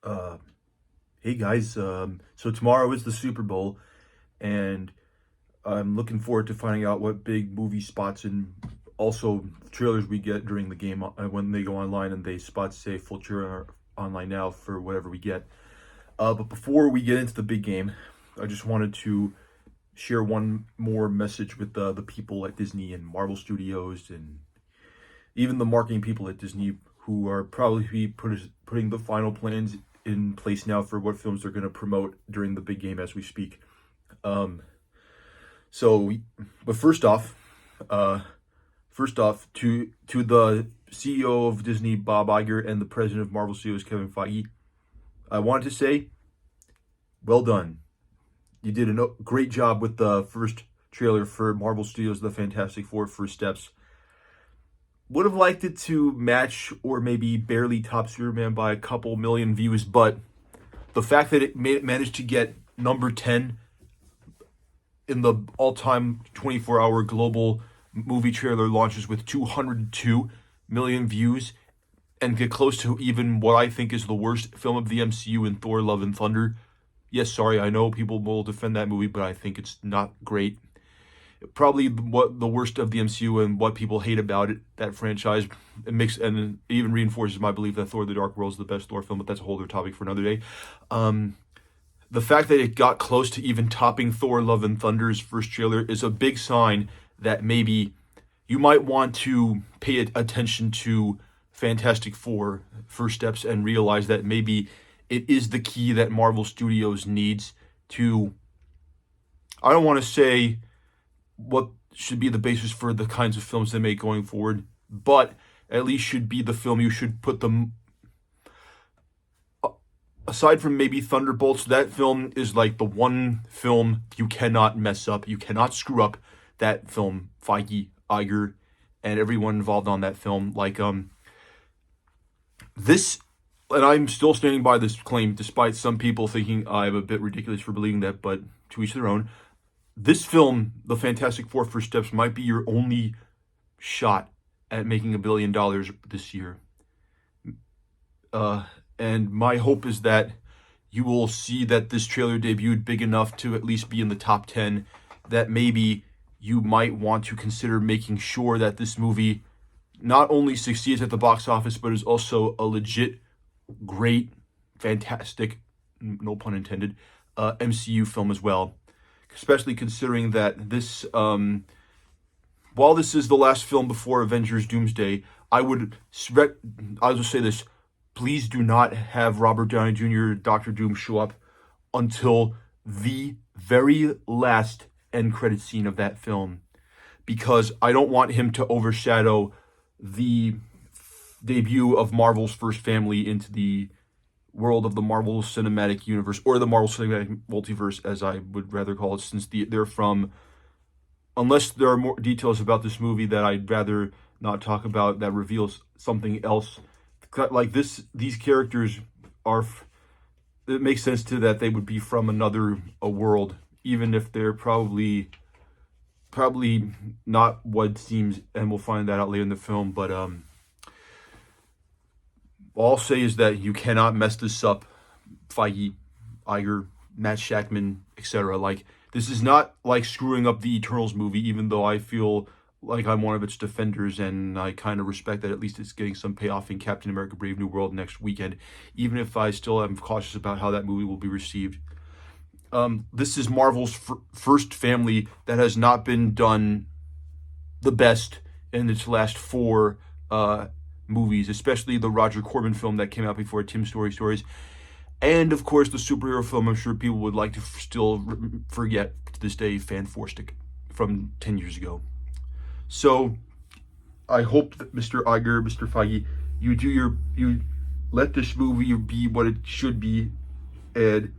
Uh, hey guys, so tomorrow is the Super Bowl, and I'm looking forward to finding out what big movie spots and also trailers we get during the game when they go online and they spot say full trailer online now for whatever we get. But before we get into the big game, I just wanted to share one more message with the people at Disney and Marvel Studios and even the marketing people at Disney who are probably putting the final plans in place now for what films they're going to promote during the big game as we speak. Um, so, but uh, first off, to the CEO of Disney, Bob Iger, and the president of Marvel Studios, Kevin Feige, I wanted to say, well done. You did a great job with the first trailer for Marvel Studios' The Fantastic Four: First Steps. Would have liked it to match or maybe barely top Superman by a couple million views, but the fact that it managed to get number 10 in the all-time 24-hour global movie trailer launches with 202 million views and get close to even what I think is the worst film of the MCU in Thor: Love and Thunder. Yes, sorry, I know people will defend that movie, but I think it's not great. Probably what the worst of the MCU and what people hate about it, that franchise. It even reinforces my belief that Thor: The Dark World is the best Thor film, but that's a whole other topic for another day. The fact that it got close to even topping Thor: Love and Thunder's first trailer is a big sign that maybe you might want to pay attention to Fantastic Four: First Steps and realize that maybe it is the key that Marvel Studios needs to, I don't want to say what should be the basis for the kinds of films they make going forward, but at least should be the film you should put them. Aside from maybe Thunderbolts, that film is like the one film you cannot mess up. You cannot screw up that film. Feige, Iger, and everyone involved on that film. This, and I'm still standing by this claim, despite some people thinking I'm a bit ridiculous for believing that, but to each their own. This film, The Fantastic Four: First Steps, might be your only shot at making $1 billion this year. And my hope is that you will see that this trailer debuted big enough to at least be in the top 10, that maybe you might want to consider making sure that this movie not only succeeds at the box office, but is also a legit, great, fantastic, no pun intended, MCU film as well. Especially considering that this, while this is the last film before Avengers Doomsday, I'll just say this: please do not have Robert Downey Jr., Doctor Doom, show up until the very last end credit scene of that film, because I don't want him to overshadow the debut of Marvel's first family into the world of the Marvel Cinematic Universe, or the Marvel Cinematic Multiverse, as I would rather call it, since they're from. Unless there are more details about this movie that I'd rather not talk about that reveals something else, like this, these characters are. It makes sense to that they would be from another world, even if they're probably not what seems, and we'll find that out later in the film. But all I'll say is that you cannot mess this up, Feige, Iger, Matt Shakman, etc. Like, this is not like screwing up the Eternals movie, even though I feel like I'm one of its defenders, and I kind of respect that at least it's getting some payoff in Captain America: Brave New World next weekend, even if I still am cautious about how that movie will be received. This is Marvel's first family that has not been done the best in its last four movies, especially the Roger Corman film that came out before Tim Stories, and of course the superhero film I'm sure people would like to still forget to this day, Fan Stick from 10 years ago. So I hope that Mr. Iger, Mr. Feige, you let this movie be what it should be, and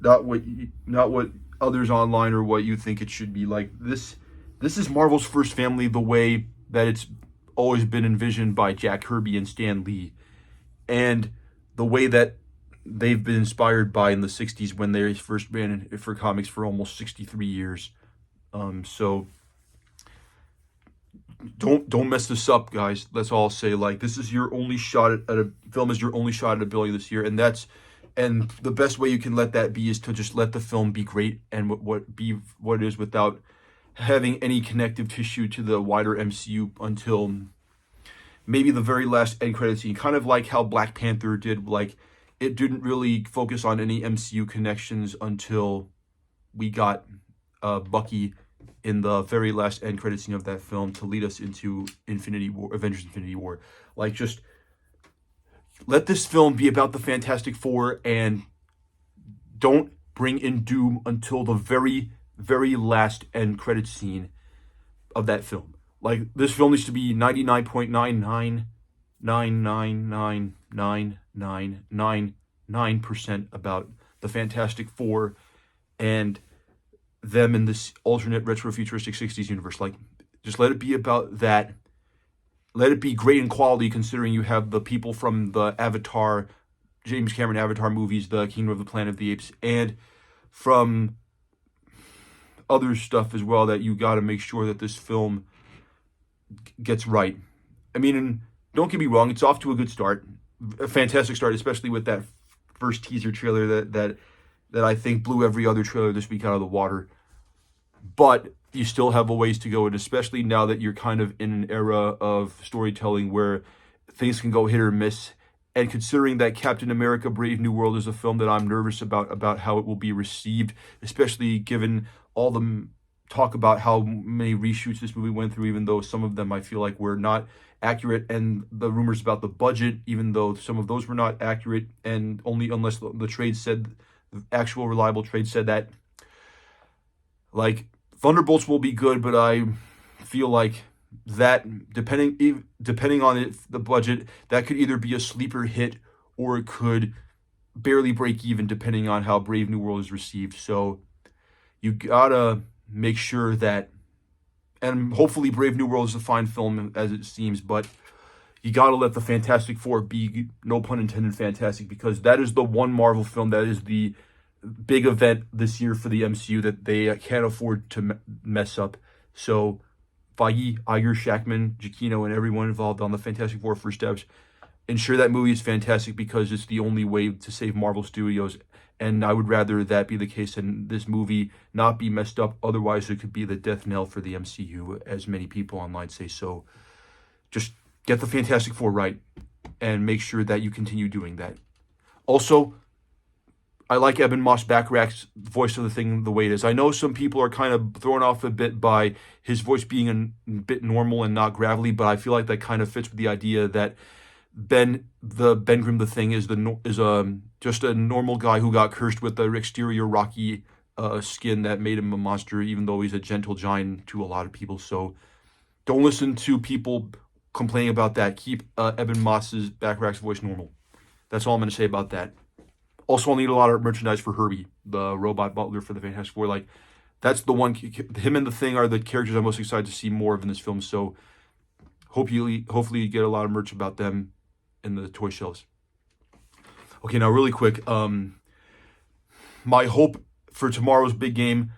not what others online or what you think it should be. Like, this is Marvel's first family, the way that it's always been envisioned by Jack Kirby and Stan Lee, and the way that they've been inspired by in the 60s when they first ran for comics for almost 63 years. So don't mess this up, guys. That's all I'll say. Like, this is your only shot at a film, is your only shot at a billion this year, and the best way you can let that be is to just let the film be great and what it is, without having any connective tissue to the wider MCU until maybe the very last end credit scene. Kind of like how Black Panther did. Like, it didn't really focus on any MCU connections until we got Bucky in the very last end credit scene of that film to lead us into Avengers Infinity War. Like, just let this film be about the Fantastic Four, and don't bring in Doom until the very, very last end credit scene of that film. Like, this film needs to be 99.999999999% about the Fantastic Four and them in this alternate retrofuturistic 60s universe. Like, just let it be about that. Let it be great in quality, considering you have the people from the Avatar, James Cameron Avatar movies, the Kingdom of the Planet of the Apes, and from other stuff as well, that you got to make sure that this film gets right. I mean, and don't get me wrong, it's off to a good start, a fantastic start, especially with that first teaser trailer that I think blew every other trailer this week out of the water. But you still have a ways to go, and especially now that you're kind of in an era of storytelling where things can go hit or miss. And considering that Captain America Brave New World is a film that I'm nervous about how it will be received, especially given all the talk about how many reshoots this movie went through, even though some of them I feel like were not accurate, and the rumors about the budget, even though some of those were not accurate, and only unless the trade said, the actual reliable trade said that. Like, Thunderbolts will be good, but I feel like that, depending on the budget, that could either be a sleeper hit or it could barely break even, depending on how Brave New World is received. So you gotta make sure that, and hopefully Brave New World is a fine film as it seems, but you gotta let the Fantastic Four be, no pun intended, fantastic, because that is the one Marvel film that is the big event this year for the MCU that they can't afford to mess up. So Feige, Iger, Shakman, Giacchino, and everyone involved on the Fantastic Four first steps, ensure that movie is fantastic, because it's the only way to save Marvel Studios. And I would rather that be the case than this movie not be messed up. Otherwise, it could be the death knell for the MCU, as many people online say. So just get the Fantastic Four right and make sure that you continue doing that. Also, I like Ebon Moss-Bachrach's voice of the Thing the way it is. I know some people are kind of thrown off a bit by his voice being a bit normal and not gravelly, but I feel like that kind of fits with the idea that Ben Grimm the Thing is just a normal guy who got cursed with the exterior rocky skin that made him a monster, even though he's a gentle giant to a lot of people. So don't listen to people complaining about that. Keep Ebon Moss-Bachrach's voice normal. That's all I'm going to say about that. Also, I'll need a lot of merchandise for Herbie, the robot butler for the Fantastic Four. Like, that's the one. Him and the Thing are the characters I'm most excited to see more of in this film. So, hopefully you get a lot of merch about them in the toy shelves. Okay, now really quick. My hope for tomorrow's big game.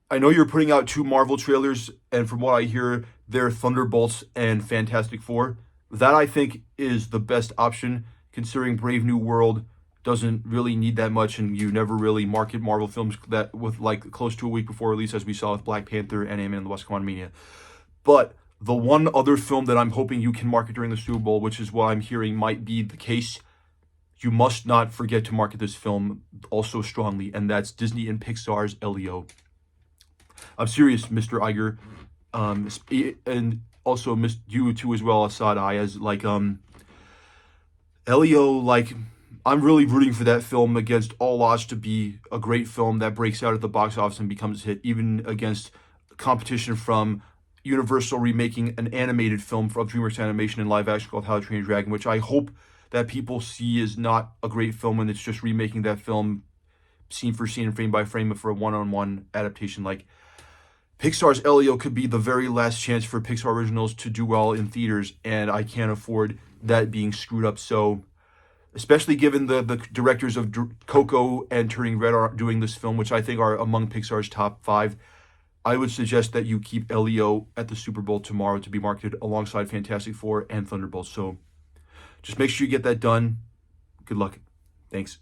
I know you're putting out 2 Marvel trailers, and from what I hear, they're Thunderbolts and Fantastic Four. That, I think, is the best option, considering Brave New World doesn't really need that much, and you never really market Marvel films that with like close to a week before release, as we saw with Black Panther and Ant-Man and the Wasp: Quantumania. But the one other film that I'm hoping you can market during the Super Bowl, which is what I'm hearing might be the case, you must not forget to market this film also strongly, and that's Disney and Pixar's Elio. I'm serious, Mr. Iger, and also you too as well, AsadAyaz. Like, Elio, like, I'm really rooting for that film against all odds to be a great film that breaks out at the box office and becomes a hit, even against competition from Universal remaking an animated film of DreamWorks Animation in live action called How to Train Your Dragon, which I hope that people see is not a great film and it's just remaking that film scene for scene and frame by frame for a one-on-one adaptation. Like, Pixar's Elio could be the very last chance for Pixar originals to do well in theaters, and I can't afford that being screwed up. So, especially given the directors of Coco and Turning Red are doing this film, which I think are among Pixar's top 5, I would suggest that you keep Elio at the Super Bowl tomorrow to be marketed alongside Fantastic Four and Thunderbolts. So just make sure you get that done. Good luck. Thanks.